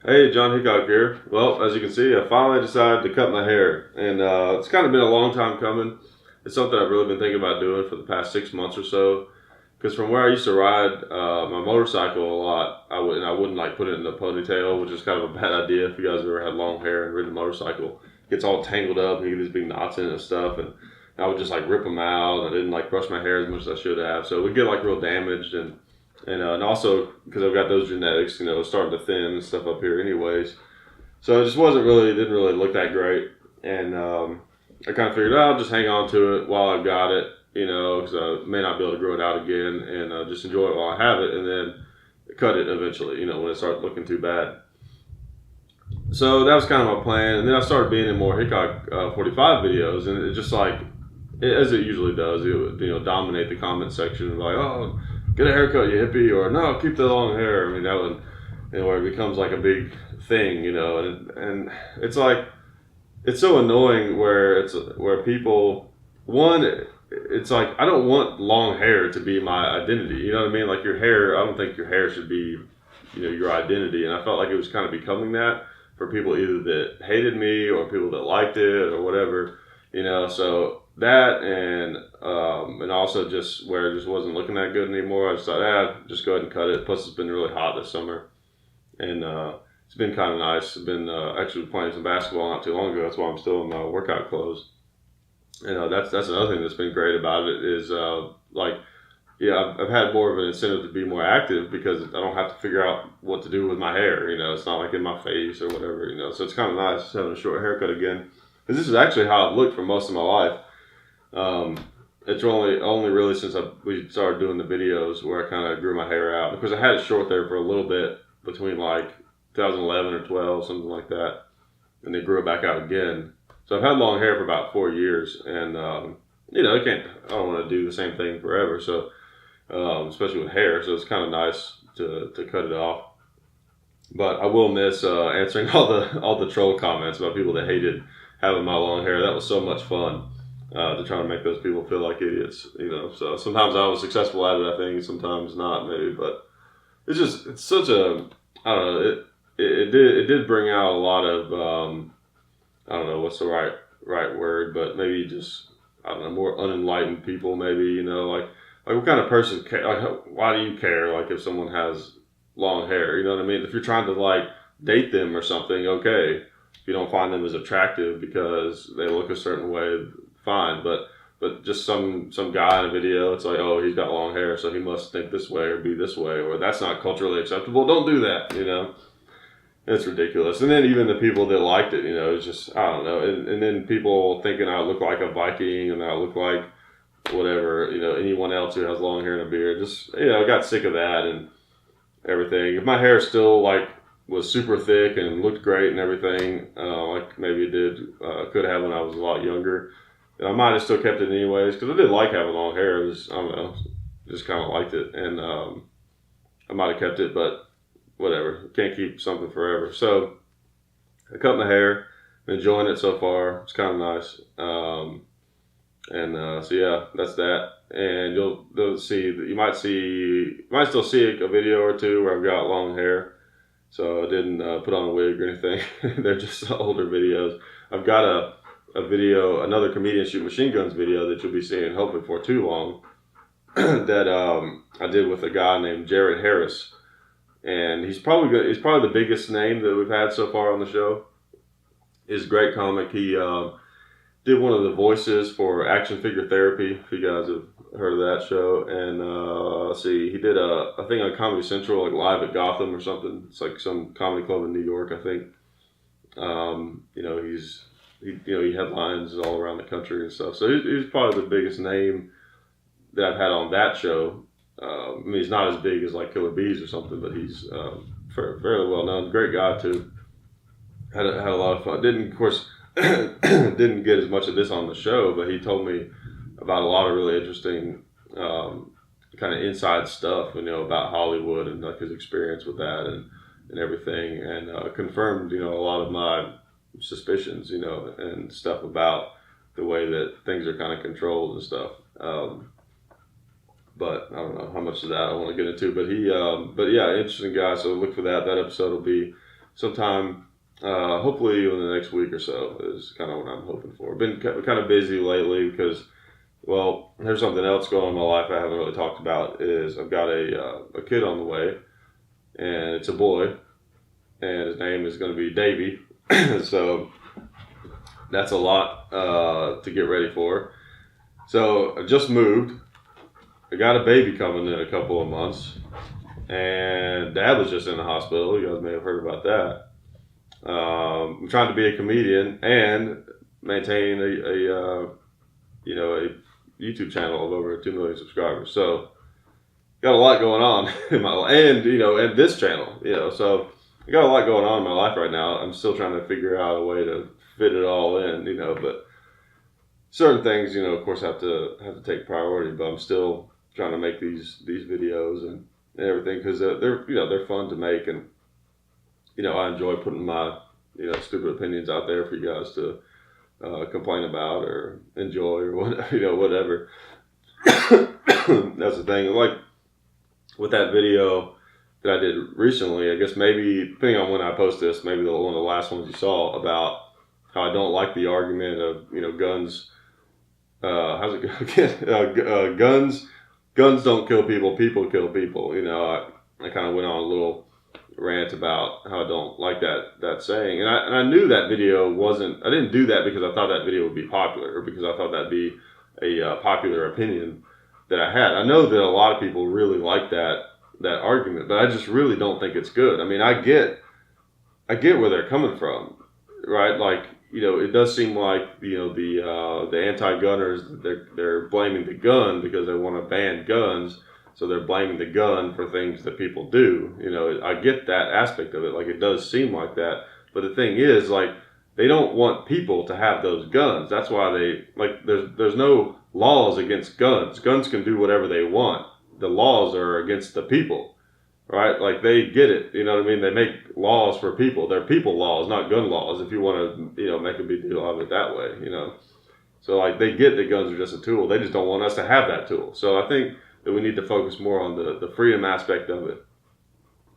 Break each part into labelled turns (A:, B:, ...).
A: Hey, John Hickok here. Well, as you can see, I finally decided to cut my hair, and it's kind of been a long time coming. It's something I've really been thinking about doing for the past 6 months or so. Because from where I used to ride my motorcycle a lot, I wouldn't like put it in a ponytail, which is kind of a bad idea. If you guys have ever had long hair and ridden a motorcycle, it gets all tangled up and you get these big knots in it and stuff. And I would just like rip them out. I didn't like brush my hair as much as I should have, so it would get like real damaged and also because I've got those genetics, starting to thin and stuff up here, anyways. So it just didn't really look that great, and I kind of figured, I'll just hang on to it while I've got it, because I may not be able to grow it out again, and just enjoy it while I have it, and then cut it eventually, when it starts looking too bad. So that was kind of my plan, and then I started being in more Hickok 45 videos, and it just like, as it usually does, it would dominate the comment section, like, oh, get a haircut, you hippie, or no, keep the long hair. I mean, that would, where it becomes like a big thing, and it's like, it's so annoying where people, it's like, I don't want long hair to be my identity, you know what I mean? Like your hair, I don't think your hair should be, your identity, and I felt like it was kind of becoming that for people either that hated me or people that liked it or whatever, so that and also just where it just wasn't looking that good anymore. I just thought, just go ahead and cut it. Plus, it's been really hot this summer, and it's been kind of nice. I've been actually playing some basketball not too long ago. That's why I'm still in my workout clothes. And that's another thing that's been great about it is like, yeah, I've had more of an incentive to be more active because I don't have to figure out what to do with my hair. It's not like in my face or whatever. So it's kind of nice having a short haircut again. Because this is actually how I've looked for most of my life. It's only really since we started doing the videos where I kind of grew my hair out, because I had it short there for a little bit between like 2011 or 12, something like that, and they grew it back out again. So I've had long hair for about 4 years, and I don't want to do the same thing forever. So especially with hair, so it's kind of nice to cut it off. But I will miss answering all the troll comments about people that hated having my long hair. That was so much fun to try to make those people feel like idiots, So sometimes I was successful at it, I think, sometimes not, maybe. But it's such a, I don't know. It did bring out a lot of I don't know what's the right word, but maybe just, I don't know, more unenlightened people, maybe, like what kind of person like, why do you care, like, if someone has long hair, you know what I mean? If you're trying to like date them or something, okay. If you don't find them as attractive because they look a certain way, fine. But just some guy in a video, it's like, oh, he's got long hair, so he must think this way or be this way, or that's not culturally acceptable. Don't do that. It's ridiculous. And then even the people that liked it, it's just, I don't know. And then people thinking I look like a Viking and I look like whatever, anyone else who has long hair and a beard. Just, I got sick of that and everything. If my hair still like was super thick and looked great and everything, like maybe it could have when I was a lot younger, and I might have still kept it anyways, because I did like having long hair. It was, I don't know, just kind of liked it, and I might have kept it, but whatever. Can't keep something forever. So I cut my hair. I'm enjoying it so far. It's kind of nice. So yeah, that's that. And you'll see that you might still see a video or two where I've got long hair. So I didn't put on a wig or anything. They're just older videos. I've got a video, another comedian shoot machine guns video that you'll be seeing hopefully before too long. That I did with a guy named Jared Harris, and he's probably good. He's probably the biggest name that we've had so far on the show. He's a great comic. He did one of the voices for Action Figure Therapy, if you guys have heard of that show. And let's see, he did a thing on Comedy Central, like Live at Gotham or something. It's like some comedy club in New York, I think. He headlines all around the country and stuff. So he's probably the biggest name that I've had on that show. I mean, he's not as big as like Killer Bees or something, but he's fairly well known. Great guy too. Had a lot of fun. Of course, didn't get as much of this on the show, but he told me about a lot of really interesting kind of inside stuff, about Hollywood and like his experience with that and everything, and confirmed, a lot of my suspicions, and stuff about the way that things are kind of controlled and stuff. But I don't know how much of that I want to get into. But but yeah, interesting guy. So look for that. That episode will be sometime, hopefully in the next week or so is kind of what I'm hoping for. Been kind of busy lately because, well, there's something else going on in my life I haven't really talked about. Is I've got a kid on the way, and it's a boy, and his name is going to be Davy. So that's a lot to get ready for. So I just moved. I got a baby coming in a couple of months, and Dad was just in the hospital. You guys may have heard about that. I'm trying to be a comedian and maintain a YouTube channel of over 2 million subscribers. So got a lot going on in my life, and this channel, so I got a lot going on in my life right now. I'm still trying to figure out a way to fit it all in, but certain things, of course, have to take priority. But I'm still trying to make these videos and everything because they're fun to make, and I enjoy putting my stupid opinions out there for you guys to complain about or enjoy or whatever. That's the thing. Like with that video that I did recently, I guess maybe depending on when I post this, maybe one of the last ones you saw about how I don't like the argument of guns. How's it go again? Guns don't kill people. People kill people. I kind of went on a little rant about how I don't like that saying, and I knew that video wasn't. I didn't do that because I thought that video would be popular or because I thought that'd be a popular opinion that I had. I know that a lot of people really like that argument, but I just really don't think it's good. I mean, I get where they're coming from, right? Like, it does seem like the anti-gunners, they're blaming the gun because they want to ban guns, so they're blaming the gun for things that people do. I get that aspect of it. Like, it does seem like that, but the thing is, like, they don't want people to have those guns. That's why there's no laws against guns. Guns can do whatever they want. The laws are against the people, right? Like, they get it. You know what I mean? They make laws for people. They're people laws, not gun laws. If you want to, make a big deal out of it that way, So, like, they get that guns are just a tool. They just don't want us to have that tool. So I think that we need to focus more on the freedom aspect of it.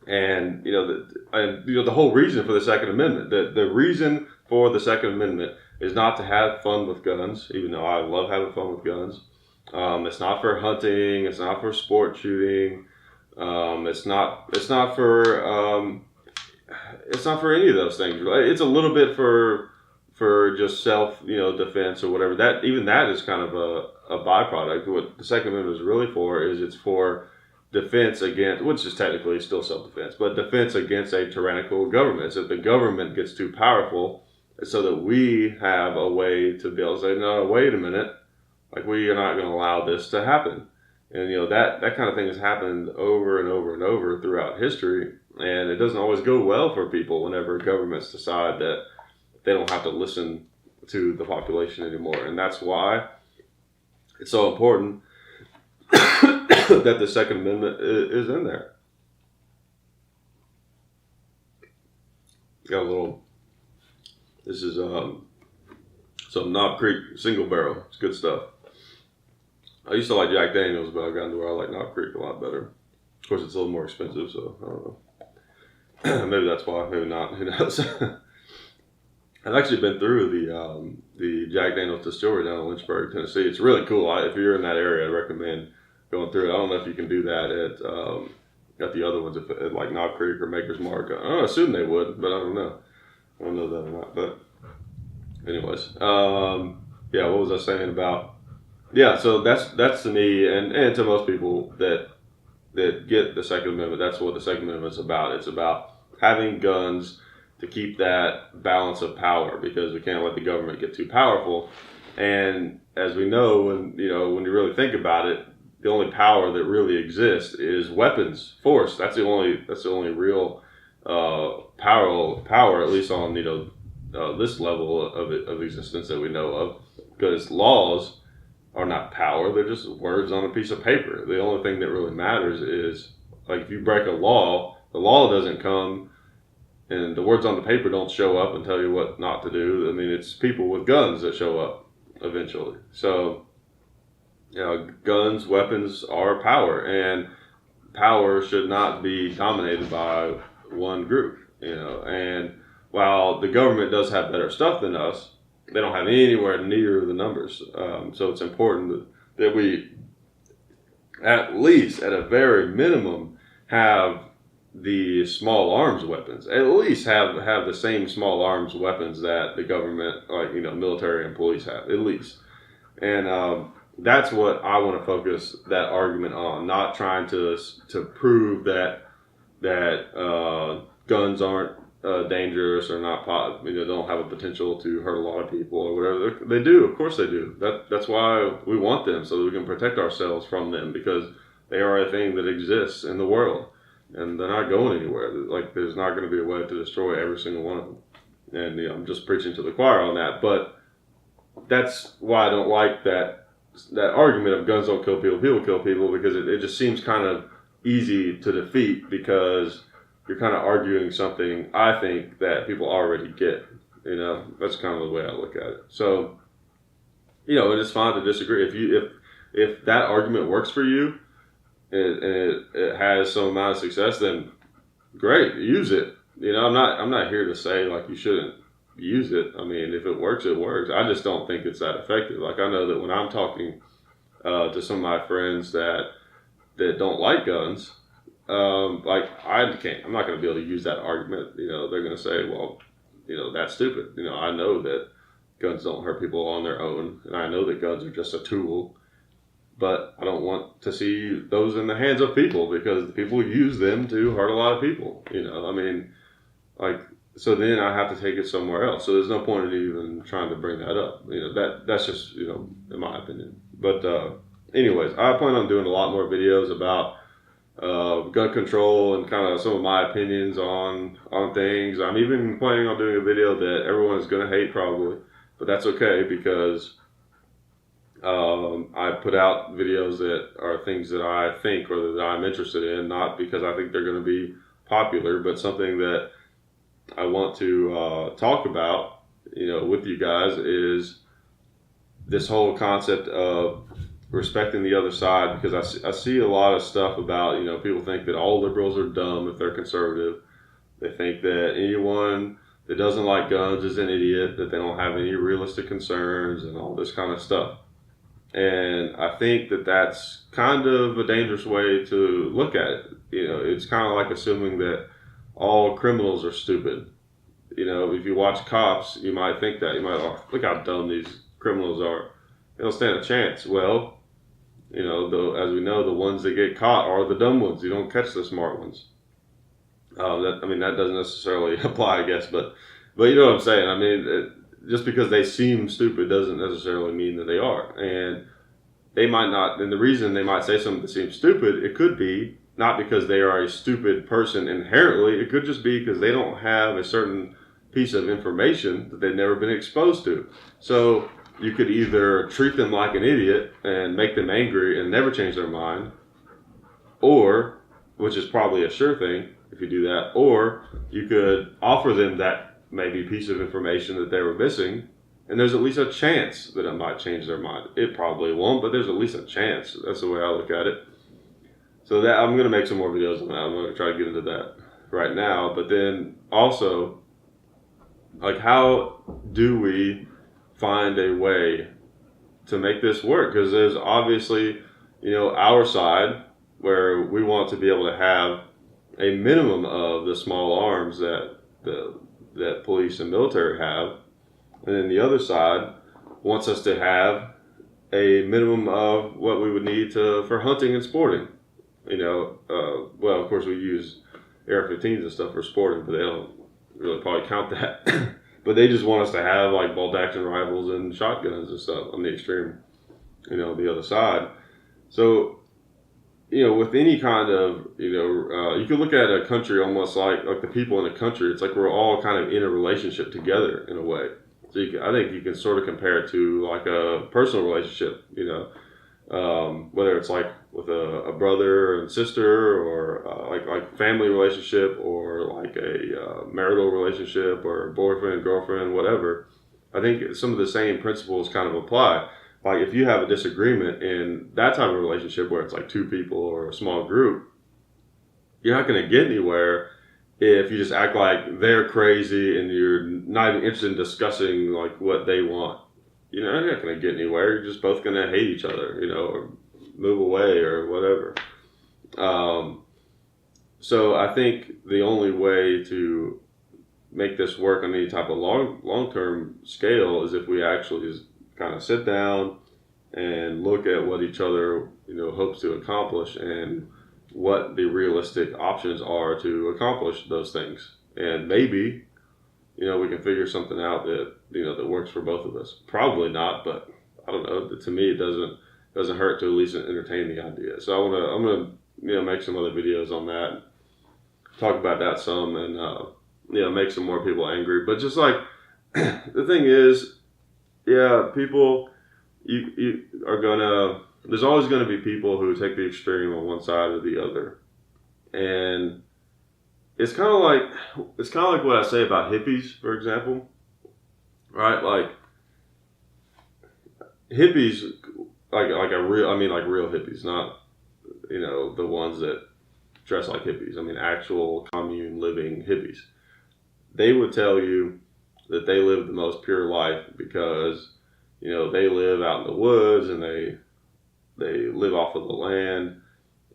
A: And, the whole reason for the Second Amendment, the reason for the Second Amendment is not to have fun with guns, even though I love having fun with guns. It's not for hunting. It's not for sport shooting. It's not for any of those things. It's a little bit for just self, defense or whatever. That is kind of a byproduct. What the Second Amendment is really for is it's for defense against, which is technically still self-defense, but defense against a tyrannical government. So if the government gets too powerful, so that we have a way to be able to say, no, wait a minute, like, we are not going to allow this to happen. And, that kind of thing has happened over and over and over throughout history. And it doesn't always go well for people whenever governments decide that they don't have to listen to the population anymore. And that's why it's so important that the Second Amendment is in there. Got a little, this is some Knob Creek single barrel. It's good stuff. I used to like Jack Daniels, but I've gotten to where I like Knob Creek a lot better. Of course, it's a little more expensive, so I don't know. Maybe that's why, maybe not. Who knows? I've actually been through the Jack Daniels distillery down in Lynchburg, Tennessee. It's really cool. If you're in that area, I recommend going through it. I don't know if you can do that at the other ones, at like Knob Creek or Maker's Mark. I assume they would, but I don't know. I don't know that or not. But anyways, what was I saying about? Yeah, so that's to me and to most people that get the Second Amendment. That's what the Second Amendment is about. It's about having guns to keep that balance of power, because we can't let the government get too powerful. And as we know, when you really think about it, the only power that really exists is weapons, force. That's the only real power, at least on this level of existence that we know of. Because laws are not power; they're just words on a piece of paper. The only thing that really matters is, like, if you break a law, the law doesn't come, and the words on the paper don't show up and tell you what not to do. I mean, it's people with guns that show up eventually. So, guns, weapons are power, and power should not be dominated by one group. And while the government does have better stuff than us, they don't have anywhere near the numbers. So it's important that we, at least at a very minimum, have the small arms weapons. At least have the same small arms weapons that the government, like military and police have. At least, and that's what I want to focus that argument on. Not trying to prove that guns aren't dangerous or not, don't have a potential to hurt a lot of people or whatever. They do, of course they do. That's why we want them, so that we can protect ourselves from them, because they are a thing that exists in the world, and they're not going anywhere. Like, there's not going to be a way to destroy every single one of them. And I'm just preaching to the choir on that, but that's why I don't like that argument of guns don't kill people, people kill people, because it just seems kind of easy to defeat, because you're kind of arguing something, I think, that people already get. That's kind of the way I look at it. So, it's fine to disagree. If that argument works for you, and it has some amount of success, then great, use it. I'm not here to say like you shouldn't use it. I mean, if it works, it works. I just don't think it's that effective. Like, I know that when I'm talking to some of my friends that don't like guns, like, I'm not going to be able to use that argument. They're going to say, well, that's stupid. I know that guns don't hurt people on their own, and I know that guns are just a tool, but I don't want to see those in the hands of people, because the people use them to hurt a lot of people. I mean, like, so then I have to take it somewhere else. So there's no point in even trying to bring that up. That's just, in my opinion. But anyways, I plan on doing a lot more videos about gun control and kind of some of my opinions on things. I'm even planning on doing a video that everyone is going to hate probably, but that's okay, because I put out videos that are things that I think or that I'm interested in, not because I think they're going to be popular, but something that I want to talk about, with you guys, is this whole concept of respecting the other side, because I see a lot of stuff about, people think that all liberals are dumb if they're conservative. They think that anyone that doesn't like guns is an idiot, that they don't have any realistic concerns and all this kind of stuff. And I think that that's kind of a dangerous way to look at it. It's kind of like assuming that all criminals are stupid. If you watch Cops, you might think that. You might, look how dumb these criminals are. They don't stand a chance. Well, as we know, the ones that get caught are the dumb ones. You don't catch the smart ones. That doesn't necessarily apply, I guess, but you know what I'm saying. I mean, just because they seem stupid doesn't necessarily mean that they are. And they might not, and the reason they might say something that seems stupid, it could be not because they are a stupid person inherently. It could just be because they don't have a certain piece of information that they've never been exposed to. So you could either treat them like an idiot and make them angry and never change their mind, or, which is probably a sure thing if you do that, or you could offer them that maybe piece of information that they were missing, and there's at least a chance that it might change their mind. It probably won't, but there's at least a chance. That's the way I look at it. So that I'm going to make some more videos on that. I'm going to try to get into that right now. But then also, like, how do we find a way to make this work? Because there's obviously, our side where we want to be able to have a minimum of the small arms that police and military have, and then the other side wants us to have a minimum of what we would need for hunting and sporting. Well, of course we use AR-15s and stuff for sporting, but they don't really probably count that. But they just want us to have like bolt action rifles and shotguns and stuff on the extreme, the other side. So, with any kind of, you can look at a country almost like the people in a country. It's like we're all kind of in a relationship together in a way. So I think you can sort of compare it to like a personal relationship, whether it's like with a brother and sister, or like family relationship, or like a marital relationship, or boyfriend, girlfriend, whatever. I think some of the same principles kind of apply. Like if you have a disagreement in that type of relationship where it's like two people or a small group, you're not going to get anywhere if you just act like they're crazy and you're not even interested in discussing like what they want. You know, you're not going to get anywhere. You're just both going to hate each other, you know, or move away or whatever. So I think the only way to make this work on any type of long-term scale is if we actually just kind of sit down and look at what each other, you know, hopes to accomplish and what the realistic options are to accomplish those things. And maybe, you know, we can figure something out that, you know, that works for both of us. Probably not, but I don't know. To me, it doesn't hurt to at least entertain the idea. So I'm gonna you know, make some other videos on that, talk about that some, and you know, make some more people angry. But just like the thing is, yeah, people, you are gonna. There's always going to be people who take the extreme on one side or the other, and it's kind of like what I say about hippies, for example, right? Like hippies, like real hippies, not, you know, the ones that dress like hippies. I mean, actual commune living hippies. They would tell you that they live the most pure life because, you know, they live out in the woods and they live off of the land,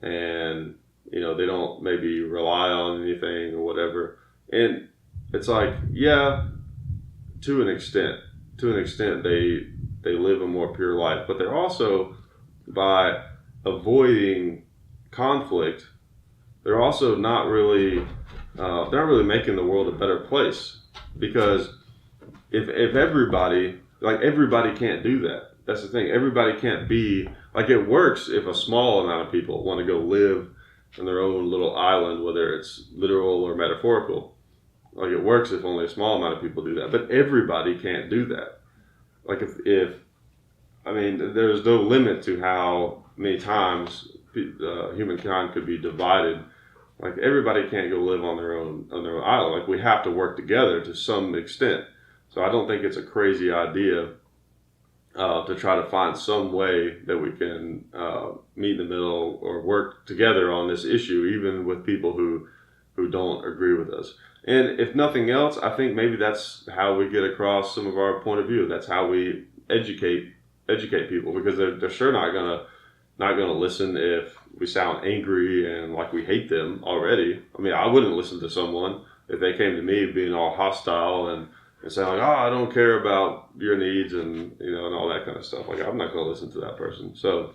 A: and, you know, they don't maybe rely on anything or whatever. And it's like, yeah, to an extent they live a more pure life, but they're also, by avoiding conflict, they're also not really making the world a better place, because if everybody can't do that. That's the thing. Everybody can't be like, it works if a small amount of people want to go live in their own little island, whether it's literal or metaphorical. Like, it works if only a small amount of people do that, but everybody can't do that. Like, if I mean, there's no limit to how many times humankind could be divided. Like, everybody can't go live on their own island. Like, we have to work together to some extent. So I don't think it's a crazy idea to try to find some way that we can meet in the middle or work together on this issue, even with people who don't agree with us. And if nothing else, I think maybe that's how we get across some of our point of view. That's how we educate people, because they're sure not gonna listen if we sound angry and like we hate them already. I mean, I wouldn't listen to someone if they came to me being all hostile and saying like, oh, I don't care about your needs and, you know, and all that kind of stuff. Like, I'm not going to listen to that person. So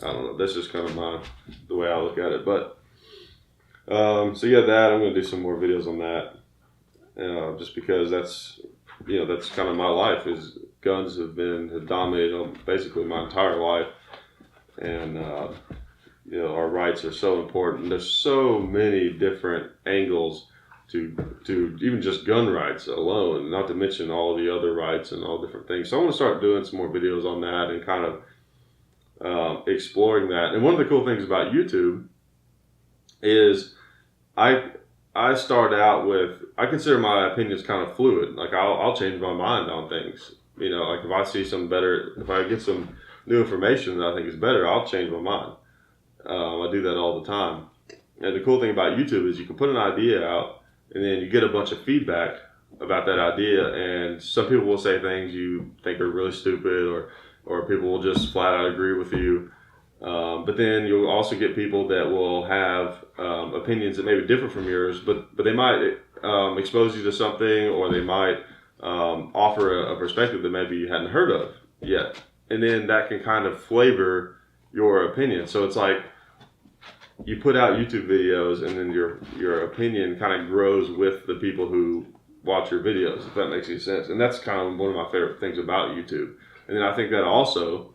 A: I don't know. That's just kind of the way I look at it. But so yeah, I'm going to do some more videos on that, just because that's kind of my life. Is guns have dominated on basically my entire life, and you know, our rights are so important. There's so many different angles to even just gun rights alone, not to mention all the other rights and all different things. So I want to start doing some more videos on that and kind of exploring that. And one of the cool things about YouTube is I start out with, I consider my opinions kind of fluid. Like, I'll change my mind on things. You know, like if I get some new information that I think is better, I'll change my mind. I do that all the time. And the cool thing about YouTube is you can put an idea out, and then you get a bunch of feedback about that idea, and some people will say things you think are really stupid, or people will just flat out agree with you. But then you'll also get people that will have opinions that may be different from yours, but they might expose you to something, or they might offer a perspective that maybe you hadn't heard of yet. And then that can kind of flavor your opinion. So it's like, you put out YouTube videos, and then your opinion kind of grows with the people who watch your videos, if that makes any sense. And that's kind of one of my favorite things about YouTube. And then I think that also,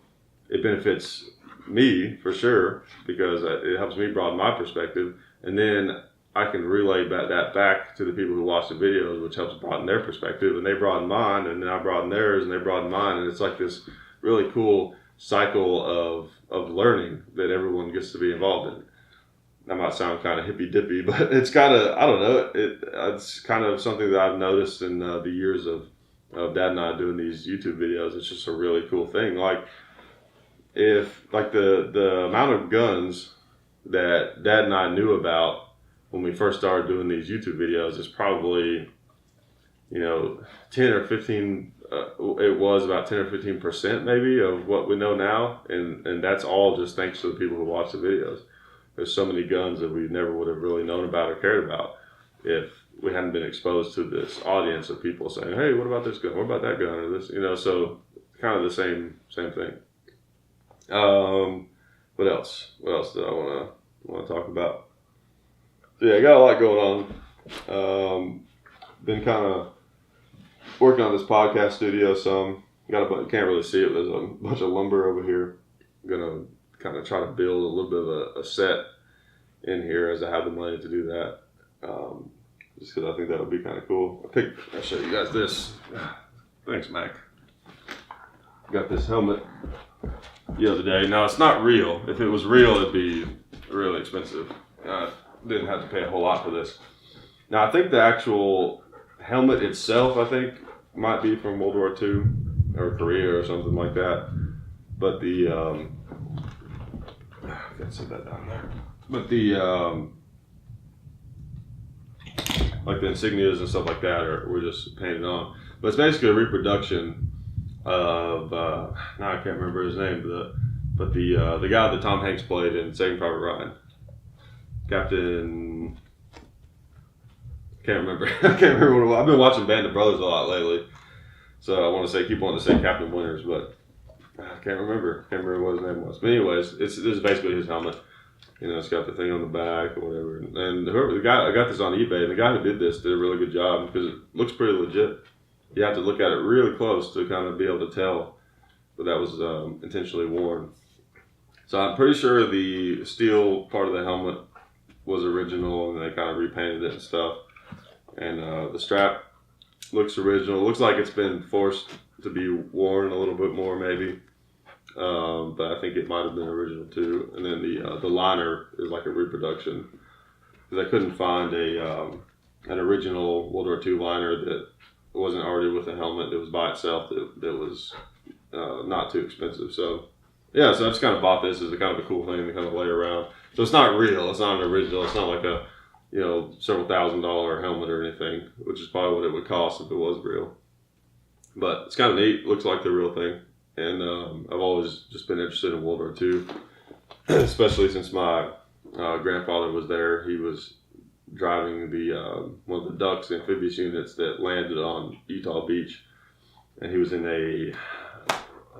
A: it benefits me for sure, because it helps me broaden my perspective. And then I can relay that back to the people who watch the videos, which helps broaden their perspective. And they broaden mine, and then I broaden theirs, and they broaden mine. And it's like this really cool cycle of learning that everyone gets to be involved in. That might sound kind of hippy-dippy, but it's kind of, I don't know, it's kind of something that I've noticed in the years of Dad and I doing these YouTube videos. It's just a really cool thing. Like, if, like, the amount of guns that Dad and I knew about when we first started doing these YouTube videos, it's probably, 10 or 15, it was about 10 or 15% maybe of what we know now. And that's all just thanks to the people who watch the videos. There's so many guns that we never would have really known about or cared about if we hadn't been exposed to this audience of people saying, hey, what about this gun? What about that gun? Or this, so kind of the same thing. What else? What else did I want to talk about? So yeah, I got a lot going on. Been kind of working on this podcast studio some. Can't really see it. There's a bunch of lumber over here. I'm gonna kind of try to build a little bit of a set in here as I have the money to do that. Just because I think that would be kind of cool. I'll show you guys this. Thanks, Mac. Got this helmet the other day. Now, it's not real. If it was real, it'd be really expensive. Didn't have to pay a whole lot for this. Now, I think the actual helmet itself, I think, might be from World War II or Korea or something like that. But the, I can't set that down there. But the, like the insignias and stuff like that were just painted on. But it's basically a reproduction of, now I can't remember his name, but the guy that Tom Hanks played in Saving Private Ryan. Captain, can't remember. I can't remember what it was. I've been watching Band of Brothers a lot lately. So I keep wanting to say Captain Winters, but I can't remember. Can't remember what his name was. But anyways, this is basically his helmet. It's got the thing on the back or whatever. And I got this on eBay, and the guy who did this did a really good job because it looks pretty legit. You have to look at it really close to kind of be able to tell that that was intentionally worn. So I'm pretty sure the steel part of the helmet was original, and they kind of repainted it and stuff. And the strap looks original. It looks like it's been forced to be worn a little bit more, maybe. But I think it might have been original too. And then the liner is like a reproduction, because I couldn't find an original World War II liner that wasn't already with a helmet. It was by itself. That was not too expensive. So yeah, so I just kind of bought this as a kind of a cool thing to kind of lay around. So it's not real. It's not an original. It's not like a several $1,000 helmet or anything, which is probably what it would cost if it was real. But it's kind of neat. It looks like the real thing. And I've always just been interested in World War II, especially since my grandfather was there. He was driving one of the Ducks amphibious units that landed on Utah Beach. And he was in I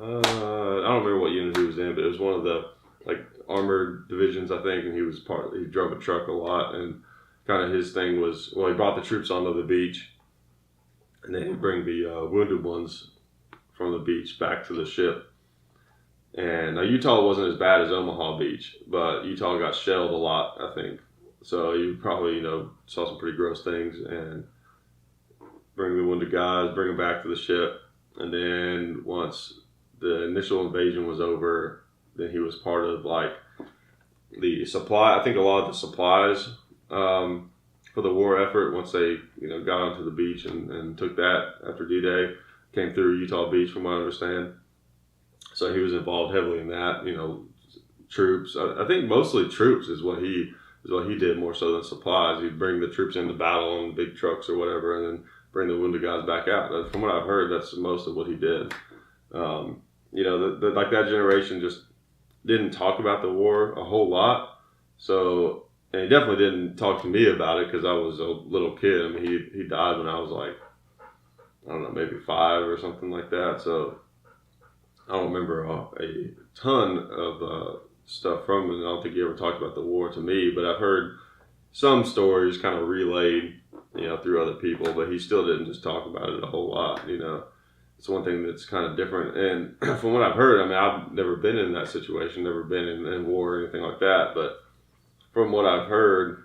A: don't remember what unit he was in, but it was one of the armored divisions, I think. And he drove a truck a lot. And kind of his thing was, he brought the troops onto the beach. And then he'd bring the wounded ones from the beach back to the ship. And Utah wasn't as bad as Omaha Beach, but Utah got shelled a lot, I think. So you probably, saw some pretty gross things, and bring the wounded guys, bring them back to the ship. And then once the initial invasion was over, then he was part of the supply. I think a lot of the supplies for the war effort, once they, got onto the beach and took that after D-Day, came through Utah Beach, from what I understand. So he was involved heavily in that. Troops. I think mostly troops is what he did more so than supplies. He'd bring the troops into battle on big trucks or whatever, and then bring the wounded guys back out. From what I've heard, that's most of what he did. That generation just didn't talk about the war a whole lot. So, and he definitely didn't talk to me about it because I was a little kid. I mean, he died when I was I don't know, maybe 5 or something like that. So I don't remember a ton of stuff from him. I don't think he ever talked about the war to me, but I've heard some stories kind of relayed, through other people, but he still didn't just talk about it a whole lot. It's one thing that's kind of different. And from what I've heard, I mean, I've never been in that situation, never been in war or anything like that, but from what I've heard,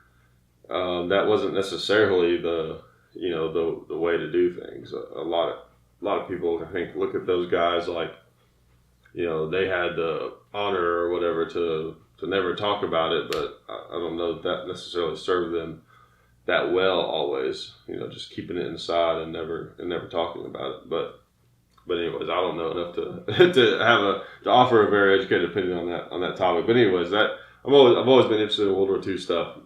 A: that wasn't necessarily the way to do things. A lot of people, I think, look at those guys like, they had the honor or whatever to never talk about it, but I don't know that necessarily served them that well always, just keeping it inside and never talking about it. But anyways, I don't know enough to offer a very educated opinion on that topic. But anyways, I've always been interested in World War II stuff.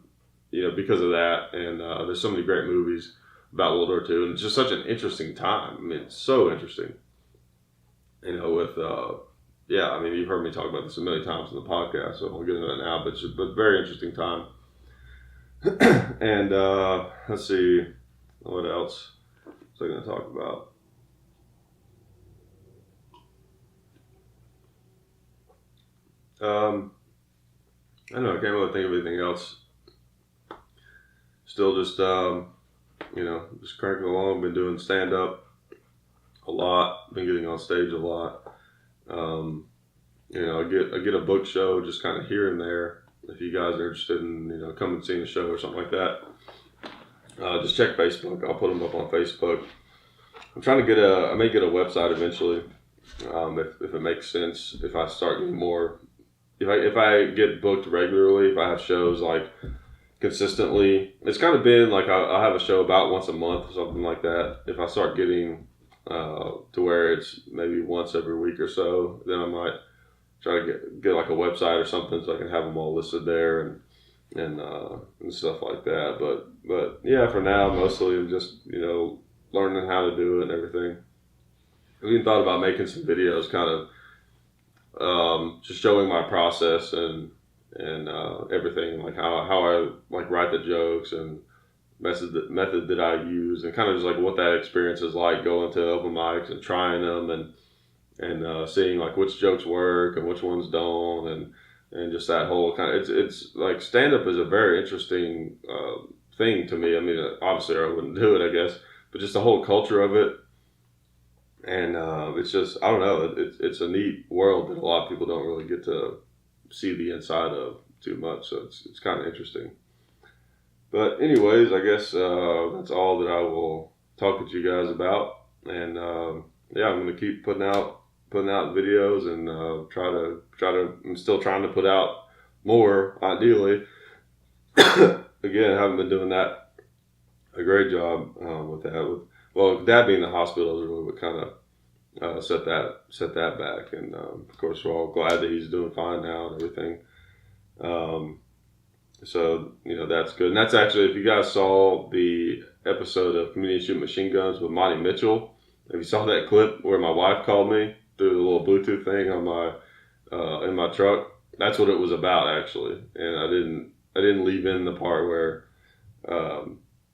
A: because of that. And there's so many great movies about World War II, and it's just such an interesting time. I mean, it's so interesting. With I mean, you've heard me talk about this a million times in the podcast, so I won't get into that now. But very interesting time. And let's see, what else was I going to talk about? I don't know. I can't really think of anything else. Still just just cranking along. Been doing stand up a lot. Been getting on stage a lot. I get a book show just kind of here and there. If you guys are interested in coming and seeing a show or something like that, just check Facebook. I'll put them up on Facebook. I'm trying to I may get a website eventually, if it makes sense. If I start getting more, if I get booked regularly, if I have shows like consistently, it's kind of been like I'll have a show about once a month or something like that. If I start getting to where it's maybe once every week or so, then I might try to get like a website or something so I can have them all listed there and stuff like that. But yeah, for now, mostly I'm just learning how to do it and everything. I even thought about making some videos, kind of just showing my process and everything, like how I like write the jokes and method that I use, and kind of just like what that experience is like going to open mics and trying them and seeing like which jokes work and which ones don't, and just that whole kind of it's like stand up is a very interesting thing to me. I mean, obviously I wouldn't do it, I guess, but just the whole culture of it, and it's just, I don't know, it's a neat world that a lot of people don't really get to see the inside of too much, so it's kind of interesting. But anyways, I guess that's all that I will talk with you guys about, and I'm going to keep putting out videos and try to. I'm still trying to put out more, ideally. Again, I haven't been doing that a great job with that. With Dad being in the hospital, really what kind of set that back, and of course we're all glad that he's doing fine now and everything. So that's good, and that's actually, if you guys saw the episode of Comedians Shoot Machine Guns with Monty Mitchell, if you saw that clip where my wife called me through the little Bluetooth thing on my in my truck, that's what it was about actually, and I didn't leave in the part where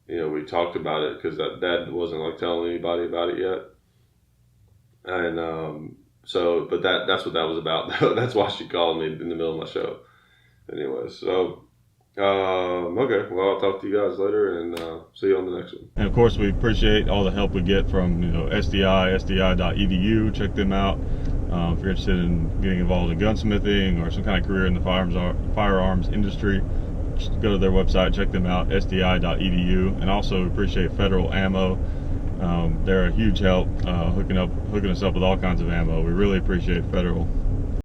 A: we talked about it because Dad wasn't like telling anybody about it yet, and but that's what that was about. That's why she called me in the middle of my show. Anyway, so. Okay, well, I'll talk to you guys later, and see you on the next one.
B: And of course, we appreciate all the help we get from SDI.edu. Check them out if you're interested in getting involved in gunsmithing or some kind of career in the firearms industry. Just go to their website, check them out, SDI.edu. And also appreciate Federal Ammo. They're a huge help hooking us up with all kinds of ammo. We really appreciate Federal.